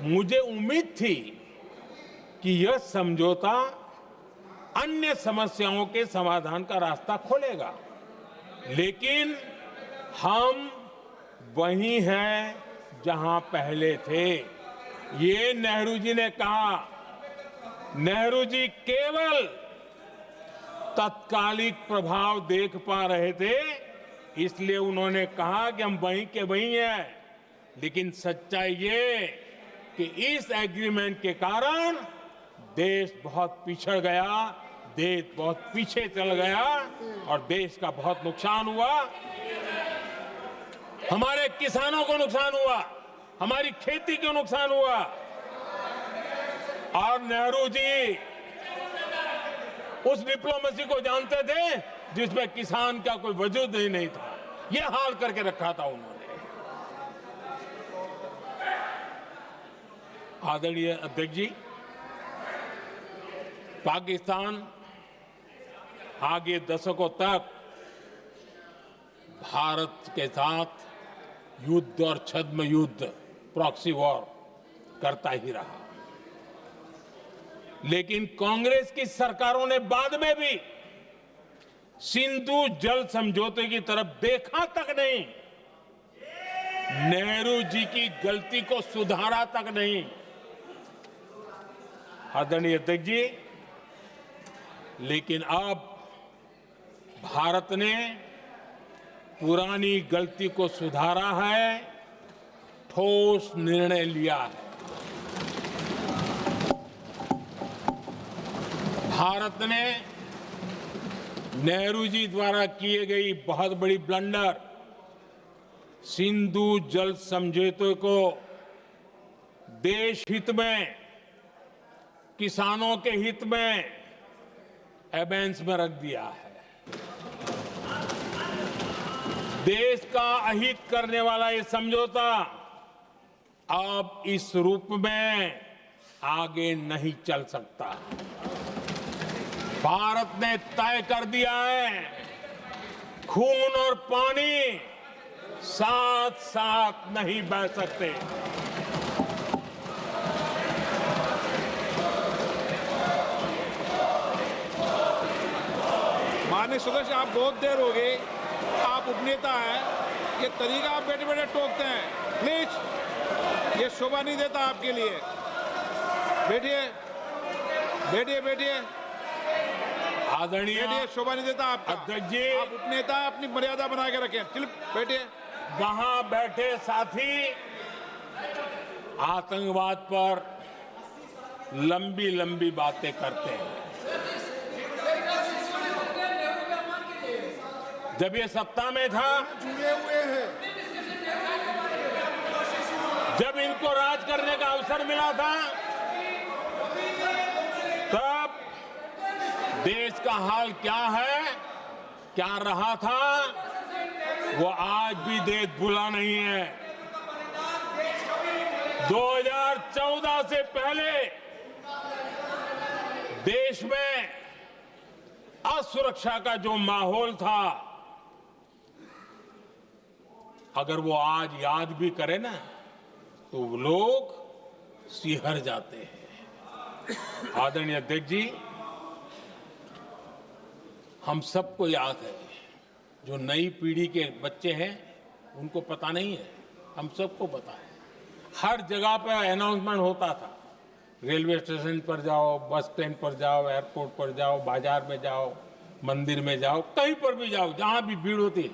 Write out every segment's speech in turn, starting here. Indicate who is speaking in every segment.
Speaker 1: मुझे उम्मीद थी कि यह समझौता अन्य समस्याओं के समाधान का रास्ता खोलेगा, लेकिन हम वहीं हैं जहां पहले थे। ये नेहरू जी ने कहा। नेहरू जी केवल तत्कालिक प्रभाव देख पा रहे थे, इसलिए उन्होंने कहा कि हम वहीं के वहीं हैं। लेकिन सच्चाई ये कि इस एग्रीमेंट के कारण देश बहुत पिछड़ गया, देश बहुत पीछे चल गया और देश का बहुत नुकसान हुआ। हमारे किसानों को नुकसान हुआ, हमारी खेती को नुकसान हुआ। और नेहरू जी उस डिप्लोमेसी को जानते थे जिसमें किसान का कोई वजूद ही नहीं था। यह हाल करके रखा था उन्होंने। आदरणीय अध्यक्ष जी, पाकिस्तान आगे दशकों तक भारत के साथ युद्ध और छद्म युद्ध, प्रॉक्सी वॉर करता ही रहा। लेकिन कांग्रेस की सरकारों ने बाद में भी सिंधु जल समझौते की तरफ देखा तक नहीं, नेहरू जी की गलती को सुधारा तक नहीं। आदरणीय अध्यक्ष जी, लेकिन अब भारत ने पुरानी गलती को सुधारा है, ठोस निर्णय लिया है। भारत ने नेहरू जी द्वारा किए गई बहुत बड़ी ब्लंडर, सिंधु जल समझौते को देश हित में, किसानों के हित में एबेंस में रख दिया है। देश का अहित करने वाला ये समझौता अब इस रूप में आगे नहीं चल सकता। भारत ने तय कर दिया है, खून और पानी साथ साथ नहीं बह सकते।
Speaker 2: माननीय सदस्य, आप बहुत देर हो गई, आप उपनेता हैं, ये तरीका आप बैठे बैठे टोकते हैं। प्लीज, ये शोभा नहीं देता आपके लिए। बैठिए बैठिए बैठिए
Speaker 1: आदरणीय,
Speaker 2: शोभा नहीं देता आपका।
Speaker 1: अध्यक्ष जी,
Speaker 2: आप उपनेता, अपनी मर्यादा बना के रखें। चल बैठिए।
Speaker 1: वहां बैठे साथी आतंकवाद पर लंबी लंबी बातें करते हैं। जब ये सत्ता में था,
Speaker 2: जुड़े हुए हैं,
Speaker 1: जब इनको राज करने का अवसर मिला था, तब देश का हाल क्या है, क्या रहा था, वो आज भी देश भूला नहीं है। 2014 से पहले देश में असुरक्षा का जो माहौल था, अगर वो आज याद भी करे ना, तो लोग सिहर जाते हैं। आदरणीय अध्यक्ष जी, हम सबको याद है, जो नई पीढ़ी के बच्चे हैं उनको पता नहीं है, हम सबको पता है। हर जगह पर अनाउंसमेंट होता था, रेलवे स्टेशन पर जाओ, बस स्टैंड पर जाओ, एयरपोर्ट पर जाओ, बाजार में जाओ, मंदिर में जाओ, कहीं पर भी जाओ, जहां भी भीड़ होती है,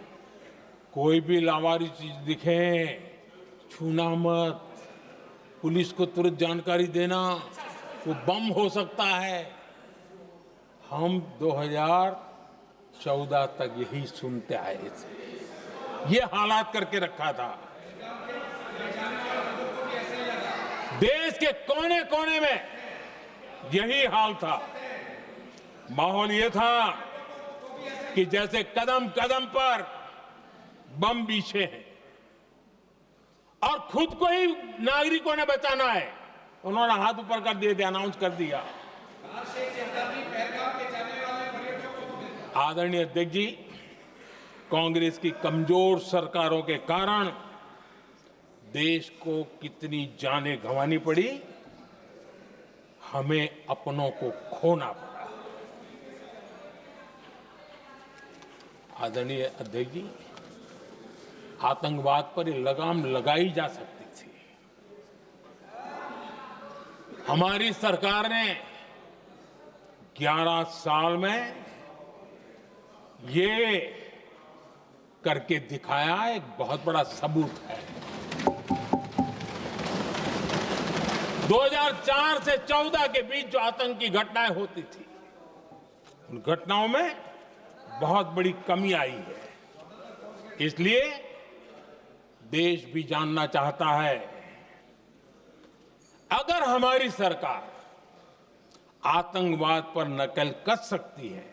Speaker 1: कोई भी लावारिस चीज दिखे छूना मत, पुलिस को तुरंत जानकारी देना, वो बम हो सकता है। हम 2014 तक यही सुनते आए थे, ये हालात करके रखा था। देश के कोने कोने में यही हाल था। माहौल ये था कि जैसे कदम कदम पर बम बिछे हैं और खुद को ही नागरिकों ने बचाना है, उन्होंने हाथ ऊपर कर दिए थे, अनाउंस कर दिया। आदरणीय अध्यक्ष जी, कांग्रेस की कमजोर सरकारों के कारण देश को कितनी जानें गंवानी पड़ी, हमें अपनों को खोना पड़ा। आदरणीय अध्यक्ष जी, आतंकवाद पर ये लगाम लगाई जा सकती थी। हमारी सरकार ने 11 साल में ये करके दिखाया, एक बहुत बड़ा सबूत है। 2004 से 14 के बीच जो आतंकी घटनाएं होती थी, उन घटनाओं में बहुत बड़ी कमी आई है। इसलिए देश भी जानना चाहता है, अगर हमारी सरकार आतंकवाद पर नकेल कस सकती है,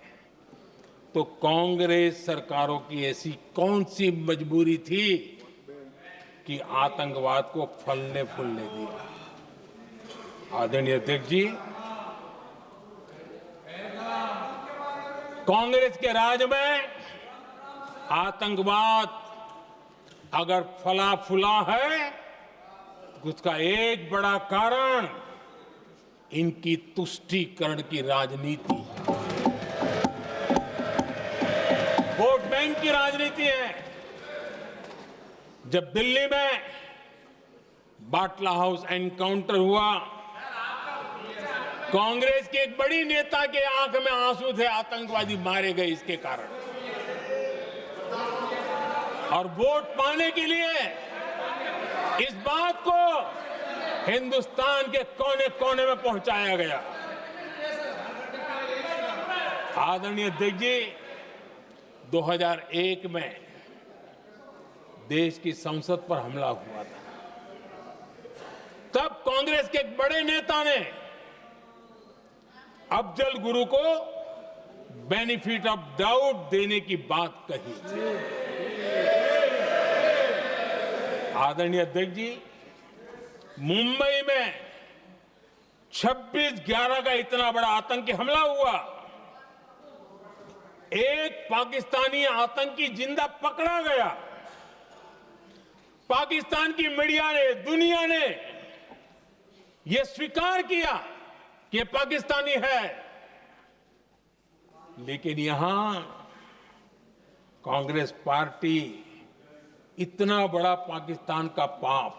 Speaker 1: तो कांग्रेस सरकारों की ऐसी कौन सी मजबूरी थी कि आतंकवाद को फलने फूलने दिया। आदरणीय अध्यक्ष जी, कांग्रेस के राज में आतंकवाद अगर फला फूला है, तो उसका एक बड़ा कारण इनकी तुष्टीकरण की राजनीति है, वोट बैंक की राजनीति है। जब दिल्ली में बाटला हाउस एनकाउंटर हुआ, कांग्रेस के एक बड़ी नेता के आंख में आंसू थे, आतंकवादी मारे गए इसके कारण। और वोट पाने के लिए इस बात को हिंदुस्तान के कोने कोने में पहुंचाया गया। आदरणीय अध्यक्ष जी, 2001 में देश की संसद पर हमला हुआ था। तब कांग्रेस के एक बड़े नेता ने अफजल गुरु को बेनिफिट ऑफ डाउट देने की बात कही थी। आदरणीय अध्यक्ष जी, मुंबई में 26/11 का इतना बड़ा आतंकी हमला हुआ, एक पाकिस्तानी आतंकी जिंदा पकड़ा गया। पाकिस्तान की मीडिया ने, दुनिया ने यह स्वीकार किया कि यह पाकिस्तानी है। लेकिन यहां कांग्रेस पार्टी इतना बड़ा पाकिस्तान का पाप,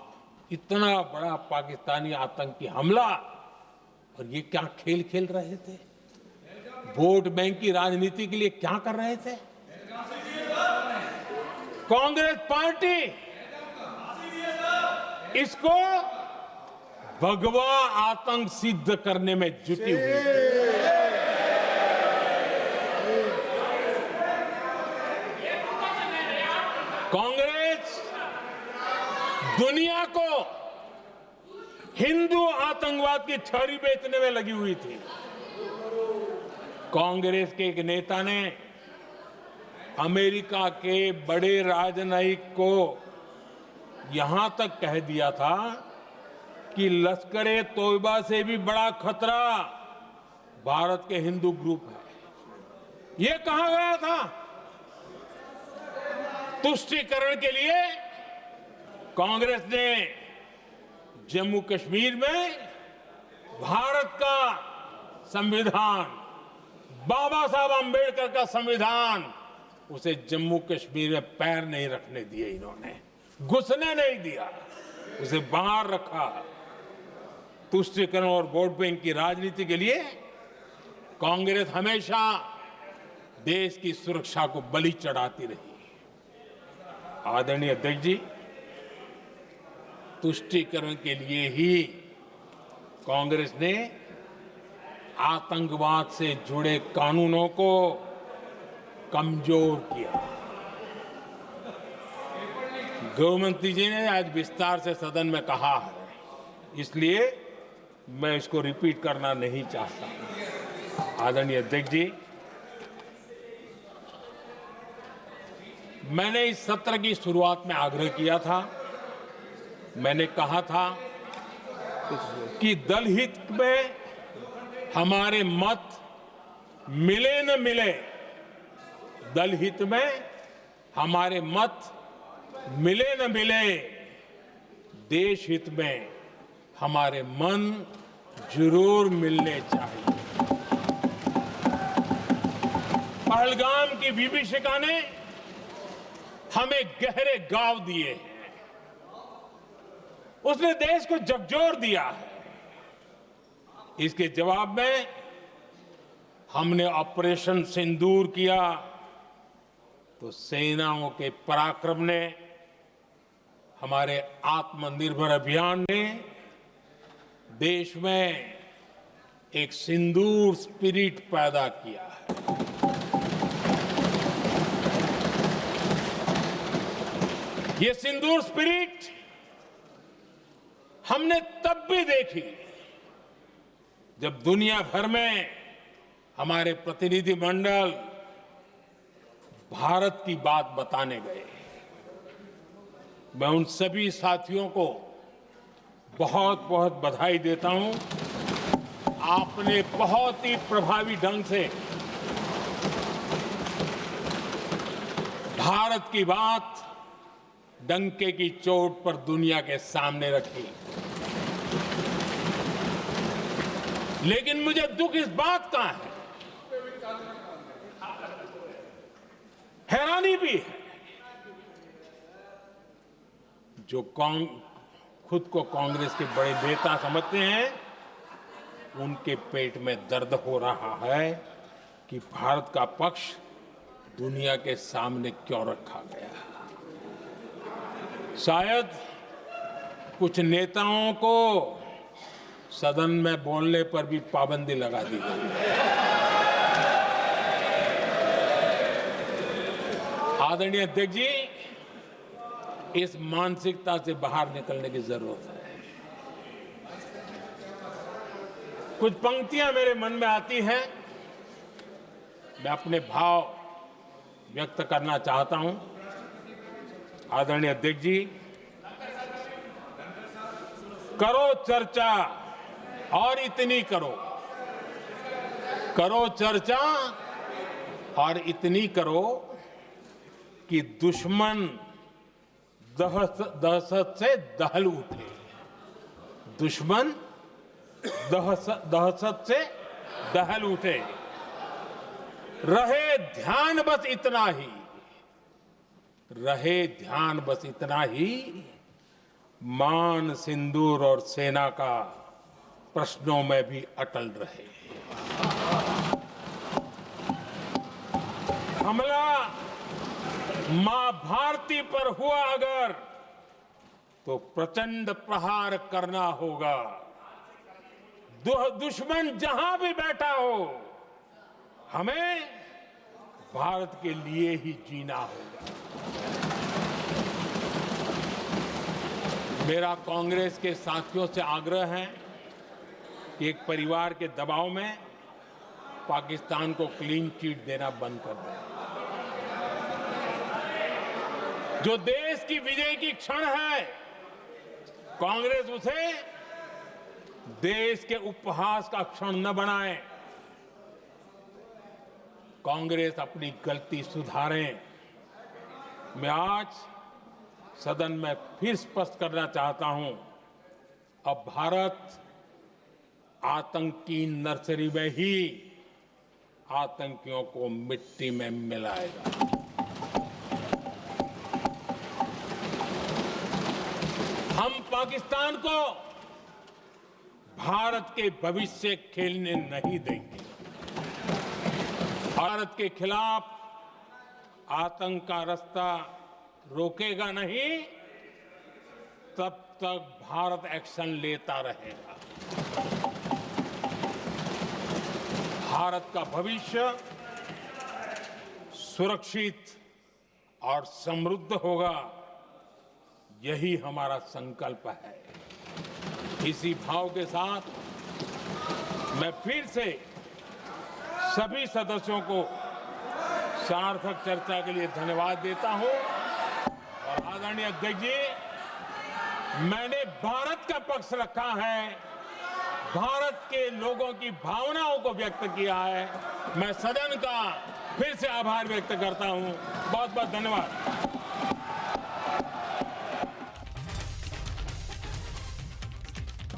Speaker 1: इतना बड़ा पाकिस्तानी आतंकी हमला, और ये क्या खेल खेल रहे थे? वोट बैंक की राजनीति के लिए क्या कर रहे थे? कांग्रेस पार्टी इसको भगवा आतंक सिद्ध करने में जुटी हुई थी। कांग्रेस दुनिया को हिंदू आतंकवाद की छड़ी बेचने में लगी हुई थी। कांग्रेस के एक नेता ने अमेरिका के बड़े राजनयिक को यहां तक कह दिया था कि लश्कर-ए तोयबा से भी बड़ा खतरा भारत के हिंदू ग्रुप है। यह कहा गया था। तुष्टीकरण के लिए कांग्रेस ने जम्मू कश्मीर में भारत का संविधान, बाबा साहब अंबेडकर का संविधान, उसे जम्मू कश्मीर में पैर नहीं रखने दिए। इन्होंने घुसने नहीं दिया, उसे बाहर रखा। तुष्टीकरण और वोट बैंक की राजनीति के लिए कांग्रेस हमेशा देश की सुरक्षा को बलि चढ़ाती रही। आदरणीय अध्यक्ष जी, तुष्टीकरण के लिए ही कांग्रेस ने आतंकवाद से जुड़े कानूनों को कमजोर किया। गृहमंत्री जी ने आज विस्तार से सदन में कहा है, इसलिए मैं इसको रिपीट करना नहीं चाहता। आदरणीय अध्यक्ष जी, मैंने इस सत्र की शुरुआत में आग्रह किया था, मैंने कहा था कि दल हित में हमारे मत मिले न मिले, दल हित में हमारे मत मिले न मिले, देश हित में हमारे मन जरूर मिलने चाहिए। पहलगाम की विभीषिका ने हमें गहरे घाव दिए हैं। उसने देश को झकझोर दिया है। इसके जवाब में हमने ऑपरेशन सिंदूर किया तो सेनाओं के पराक्रम ने, हमारे आत्मनिर्भर अभियान ने देश में एक सिंदूर स्पिरिट पैदा किया है। ये सिंदूर स्पिरिट हमने तब भी देखी जब दुनिया भर में हमारे प्रतिनिधिमंडल भारत की बात बताने गए। मैं उन सभी साथियों को बहुत बहुत बधाई देता हूं। आपने बहुत ही प्रभावी ढंग से भारत की बात डंके की चोट पर दुनिया के सामने रखी। लेकिन मुझे दुख इस बात का है, हैरानी भी है, जो खुद को कांग्रेस के बड़े नेता समझते हैं, उनके पेट में दर्द हो रहा है कि भारत का पक्ष दुनिया के सामने क्यों रखा गया। शायद कुछ नेताओं को सदन में बोलने पर भी पाबंदी लगा दी गई है। आदरणीय अध्यक्ष जी, इस मानसिकता से बाहर निकलने की जरूरत है। कुछ पंक्तियां मेरे मन में आती हैं, मैं अपने भाव व्यक्त करना चाहता हूं। आदरणीय अध्यक्ष जी, करो चर्चा और इतनी करो, करो चर्चा और इतनी करो कि दुश्मन दहशत से दहल उठे। दुश्मन दहशत से दहल उठे। रहे ध्यान बस इतना ही, रहे ध्यान बस इतना ही, मान सिंदूर और सेना का प्रश्नों में भी अटल रहे। हमला मां भारती पर हुआ अगर, तो प्रचंड प्रहार करना होगा। दुश्मन जहां भी बैठा हो, हमें भारत के लिए ही जीना होगा। मेरा कांग्रेस के साथियों से आग्रह है कि एक परिवार के दबाव में पाकिस्तान को क्लीन चिट देना बंद कर दें। जो देश की विजय की क्षण है, कांग्रेस उसे देश के उपहास का क्षण न बनाए। कांग्रेस अपनी गलती सुधारें। मैं आज सदन में फिर स्पष्ट करना चाहता हूं, अब भारत आतंक की नर्सरी में ही आतंकियों को मिट्टी में मिलाएगा। हम पाकिस्तान को भारत के भविष्य खेलने नहीं देंगे। भारत के खिलाफ आतंक का रास्ता रोकेगा नहीं, तब तक भारत एक्शन लेता रहेगा। भारत का भविष्य सुरक्षित और समृद्ध होगा, यही हमारा संकल्प है। इसी भाव के साथ मैं फिर से सभी सदस्यों को सार्थक चर्चा के लिए धन्यवाद देता हूं। और आदरणीय अध्यक्ष जी, मैंने भारत का पक्ष रखा है, भारत के लोगों की भावनाओं को व्यक्त किया है। मैं सदन का फिर से आभार व्यक्त करता हूं। बहुत बहुत धन्यवाद।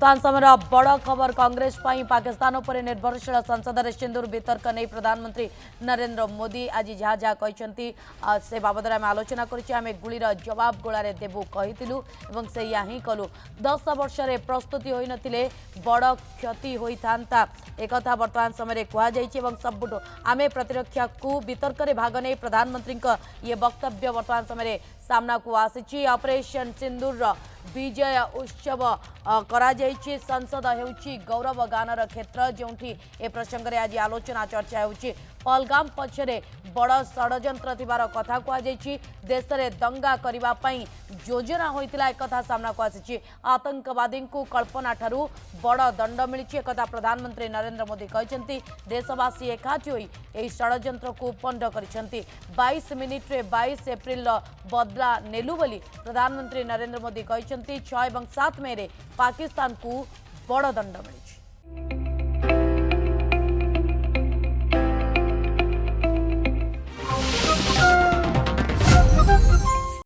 Speaker 3: वर्तमान समय बड़ खबर कांग्रेस पाई पाकिस्तान पर निर्भरशील संसद में सिंदूर वितर्क नहीं प्रधानमंत्री नरेंद्र मोदी आज जहाँ जहाँ कहते से बाबद आम आलोचना करें गुलीर जवाब गोलार देवु कहूँ से या ही कलु 10 वर्ष प्रस्तुति हो नथिले बड़ क्षति होता एक वर्तमान समय कहुई सबुठ आम प्रतिरक्षा को वितर्क में भाग नहीं प्रधानमंत्री ये वक्तव्य वर्तमान समय सामना को आसी ऑपरेशन सिंदूर विजय उत्सव करा जायछि। संसद हेउछि गौरव गानर क्षेत्र जोंठी ए प्रसंग में आज आलोचना चर्चा होछि। पहलगाम पछरे बड़ षड्यंत्र थिबार कथा कह जायछि। देश में दंगा करिबा पई योजना होइतिला एक कथा सामना को आसी। आतंकवादी को कल्पना ठारू बड़ दंड मिली एक प्रधानमंत्री नरेंद्र मोदी कहते देशवासी एकाठी होई एही षड्यंत्र को पंड करिसेंती। 22 मिनिट रे 22 एप्रिल बदला नेलु बोली प्रधानमंत्री नरेंद्र मोदी कहते 6 और 7 मई रे पाकिस्तान को बड़ दंड मिली।